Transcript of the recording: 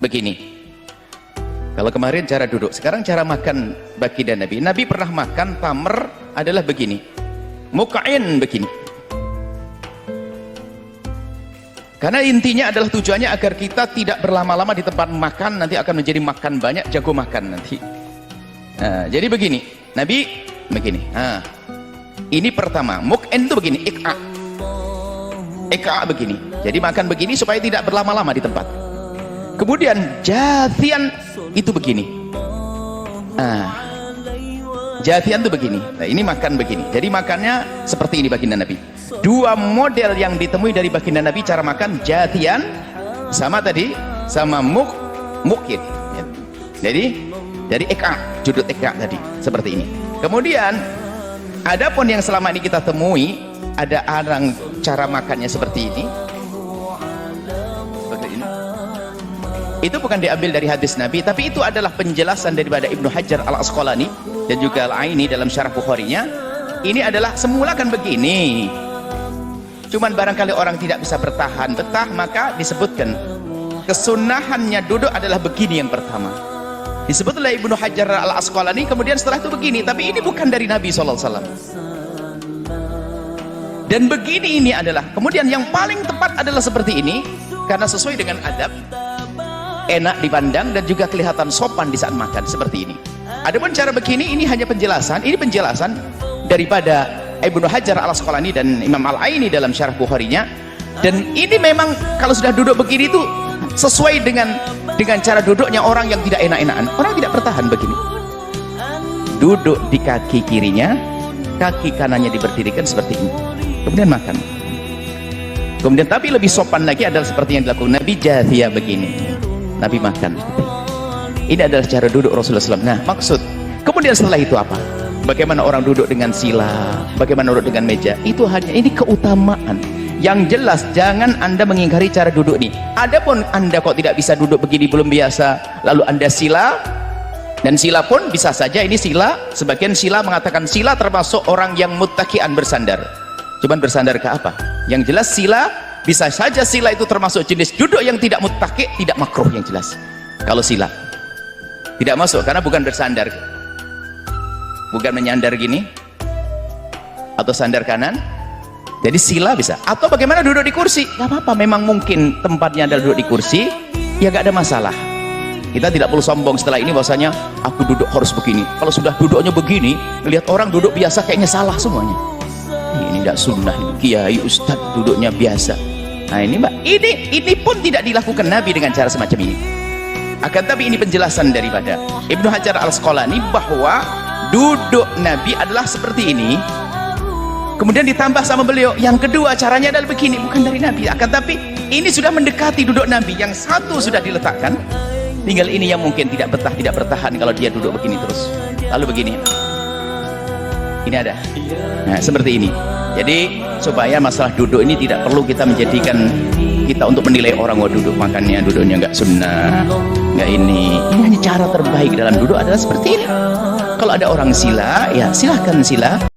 begini. Kalau kemarin cara duduk, sekarang cara makan baginda Nabi. Nabi pernah makan tamr adalah begini, muka'in begini. Karena intinya adalah tujuannya agar kita tidak berlama-lama di tempat makan, nanti akan menjadi makan banyak, jago makan nanti. Nah, jadi begini, Nabi begini. Nah, ini pertama, muk'in itu begini, ik'a begini. Jadi makan begini supaya tidak berlama-lama di tempat. Kemudian jathian itu begini. Nah, jathian itu begini. Nah, ini makan begini. Jadi makannya seperti ini baginda Nabi. Dua model yang ditemui dari baginda Nabi cara makan, jathian sama tadi, sama mukid. Jadi dari ik'a, judut ik'a tadi seperti ini. Kemudian adapun yang selama ini kita temui, ada orang cara makannya seperti ini. Seperti ini. Itu bukan diambil dari hadis Nabi, tapi itu adalah penjelasan daripada Ibnu Hajar Al-Asqalani dan juga Al-Aini dalam syarah Bukharinya. Ini adalah semula kan begini, cuman barangkali orang tidak bisa bertahan betah, maka disebutkan kesunahannya duduk adalah begini yang pertama, disebut oleh Ibnu Hajar Al-Asqalani. Kemudian setelah itu begini, tapi ini bukan dari Nabi SAW. Dan begini ini adalah, kemudian yang paling tepat adalah seperti ini, karena sesuai dengan adab, enak dipandang dan juga kelihatan sopan di saat makan seperti ini. Adapun cara begini, ini hanya penjelasan, ini penjelasan daripada Ibnu Hajar Al-Asqalani dan Imam Al-Aini dalam syarah Bukharinya. Dan ini memang kalau sudah duduk begini itu sesuai dengan cara duduknya orang yang tidak enak-enakan. Orang tidak bertahan begini. Duduk di kaki kirinya, kaki kanannya diberdirikan seperti ini. Kemudian makan. Kemudian tapi lebih sopan lagi adalah seperti yang dilakukan Nabi, jathiyah begini. Nabi makan. Ini adalah cara duduk Rasulullah SAW. Nah, maksud. Kemudian setelah itu apa? Bagaimana orang duduk dengan sila, bagaimana duduk dengan meja. Itu hanya ini keutamaan. Yang jelas jangan Anda mengingkari cara duduk ini. Adapun Anda kok tidak bisa duduk begini, belum biasa, lalu Anda sila, dan sila pun bisa saja ini sila, sebagian sila mengatakan sila termasuk orang yang muttaki'an, bersandar. Cuman bersandar ke apa? Yang jelas sila, bisa saja sila itu termasuk jenis duduk yang tidak muttaki', tidak makruh yang jelas. Kalau sila tidak masuk karena bukan bersandar, bukan menyandar gini atau sandar kanan. Jadi sila bisa. Atau bagaimana duduk di kursi, gak apa-apa, memang mungkin tempatnya adalah duduk di kursi, ya gak ada masalah. Kita tidak perlu sombong setelah ini bahwasanya aku duduk harus begini. Kalau sudah duduknya begini, lihat orang duduk biasa kayaknya salah semuanya. Ini tidak sunnah, ini kiai ustadz duduknya biasa. Nah ini mbak, ini pun tidak dilakukan Nabi dengan cara semacam ini. Akan tapi ini penjelasan daripada Ibnu Hajar Al-Asqalani bahwa duduk Nabi adalah seperti ini. Kemudian ditambah sama beliau, yang kedua caranya adalah begini, bukan dari Nabi. Akan tapi ini sudah mendekati duduk Nabi. Yang satu sudah diletakkan, tinggal ini yang mungkin tidak bertahan kalau dia duduk begini terus. Lalu begini. Ini ada. Nah, seperti ini. Jadi supaya masalah duduk ini tidak perlu kita menjadikan kita untuk menilai orang, wah duduk makannya duduknya nggak sunnah, nggak ini. Ini hanya cara terbaik dalam duduk adalah seperti ini. Kalau ada orang sila, ya silahkan sila.